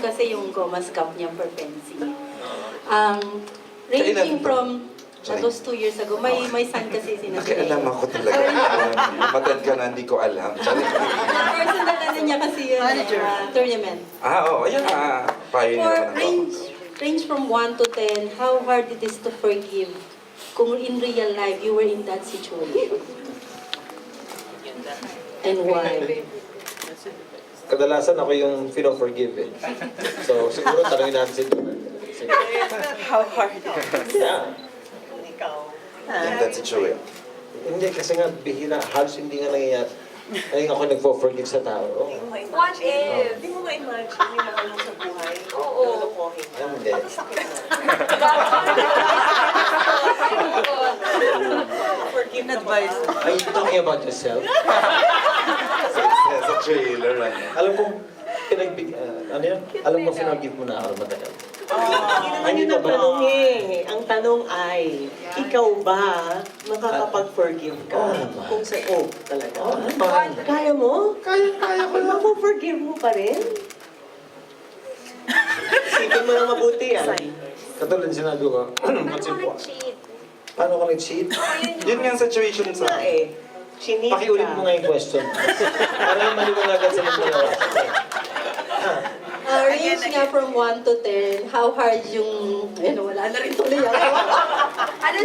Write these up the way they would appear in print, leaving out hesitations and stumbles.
kasi yung Gomas Cup niya for fencing. Ranging from, that was 2 years ago, may son kasi sinabi. Nakialam ako talaga. Matad ka na, hindi ko alam. Personal ano niya kasi yun, tournament. Oo, ayan pioneer For naman ako. range from 1 to 10, how hard it is to forgive kung in real life you were in that situation? And why? Kadalasan ako yung fino-forgive eh. So, siguro tanongin natin si Donald. Sige. How hard? Yeah. Ikaw. In that situation. Hindi, kasi nga bihira, halos hindi nga nangyayari. Ayun ako nagpo-forgive sa tao. Oh. What if? Hindi mo ma-imagine yung mahal mo sa buhay. Oo. Lulukohin ka. Hindi. Forgive advice. Are you talking about yourself? Sa trailer, ano. Alam ko, ano yan? Alam mo, forgive mo na ako matagal. Hindi naman yun ang tanong eh. Ang tanong ay, ikaw ba makakapag-forgive ka? Kung sa, talaga. Kaya mo? Kaya ko lang. Forgive mo pa rin? Sipin mo na mabuti ah. Katulad sinabi ko, paano ka nag-cheat? Yun nga ang situation Nga sa eh. Chinita. Pakiulit mo nga yung question. Para yung maliwanagan sa mga dalawa. Range nga from 1 to 10, how hard yung, wala na rin tuloy ako. Ano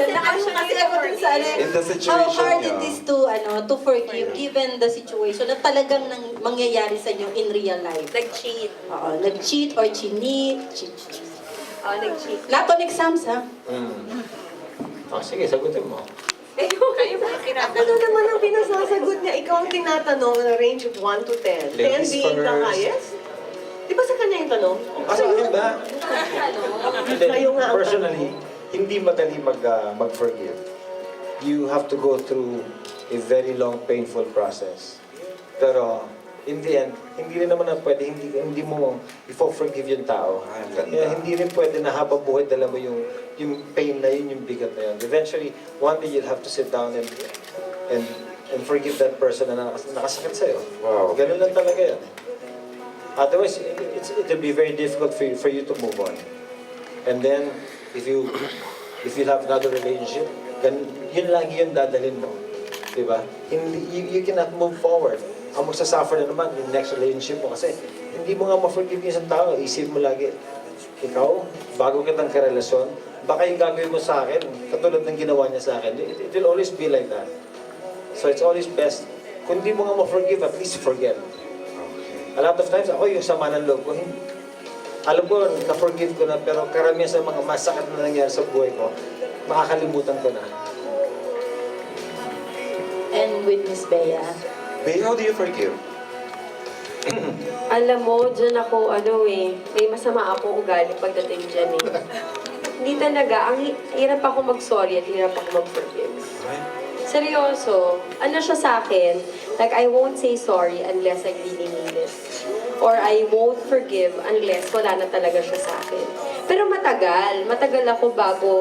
kasi ako dun sa In the how situation hard niya. it is to forgive given the situation na talagang mangyayari sa inyo in real life. Nag-cheat. Oo, nag-cheat or chinit. Nag-cheat. Not on exams, ha? Sige, sagutin mo. Kayo ba Ano tinatanong? naman ang pinasasagot niya? Ikaw ang tinatanong na range of 1 to 10. 10 Ladies being the first. highest? Di ba sa kanya yung tanong? Sa akin ba? Kayo nga ang Personally, hindi madali mag-forgive. You have to go through a very long, painful process. Pero, in the end, hindi rin naman na pwede, hindi mo i-forgive yung tao. Ay, ang ganda. Kaya hindi rin pwede na habang buhay dala mo yung pain na yun, yung bigat na yun. Eventually, one day you'll have to sit down and forgive that person na nakasakit sa'yo. Wow. Ganun lang talaga yan. Otherwise, it'll be very difficult for you to move on. And then, if you have another relationship, yun lagi yung dadalhin mo. Diba? You cannot move forward. Ang magsasuffer na naman yung next relationship mo kasi hindi mo nga ma-forgive yung isang tao. Isip mo lagi, ikaw, bago kitang karelasyon, baka yung gagawin mo sa akin, katulad ng ginawa niya sa akin, it will always be like that. So it's always best, kung di mo nga ma-forgive, at least forget. A lot of times, ako yung sama ng loob ko, alam ko, na-forgive ko na, pero karamihan sa mga masakit na nangyari sa buhay ko, makakalimutan ko na. And with Miss Bea. Babe, how do you forgive? Alam mo, dyan ako, may masama ako ugali pagdating dyan eh. Hindi talaga, ang hirap ako mag-sorry at hirap ako mag-forgive. Seryoso, ano siya sa akin, like I won't say sorry unless I really mean it. Or I won't forgive unless wala na talaga siya sa akin. Pero matagal ako bago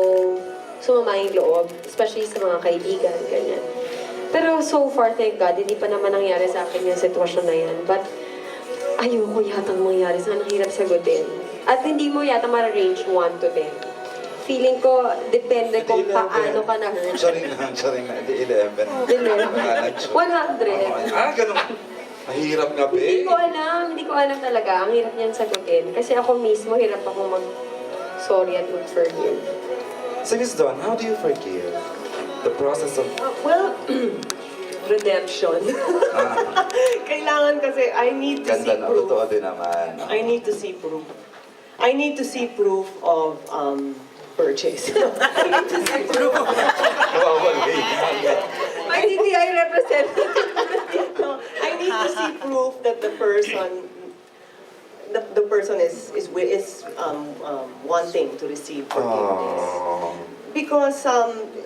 sumama yung loob, especially sa mga kaibigan, ganyan. Pero so far, thank God, hindi pa naman nangyari sa akin yung sitwasyon na yan. But ayoko yatang mangyari sa ang hirap sagutin. At hindi mo yata mara-range 1 to 10. Feeling ko, depende kung paano ka na-hurt. Sorry na. Hindi 11. 100. Ganun. Mahirap nga, Hindi babe. ko alam talaga. Ang hirap niyan sagutin. Kasi ako mismo, hirap ako mag-sorry at mag-forgive. So, Miss Dawn, how do you forgive? The process of... Well, redemption. Kailangan kasi I need to see Ganda na, proof. totoo din naman. I need to see proof. I need to see proof of purchase. I need to see proof. IDTI representative. No, I need to see proof that the person is wanting to receive forgiveness. Oh. Because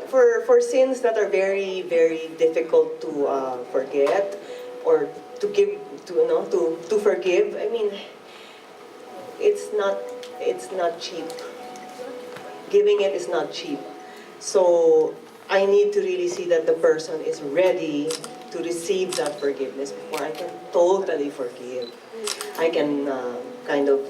for sins that are very very difficult to forget or to give to forgive, I mean, it's not cheap. Giving it is not cheap. So I need to really see that the person is ready to receive that forgiveness before I can totally forgive. I can kind of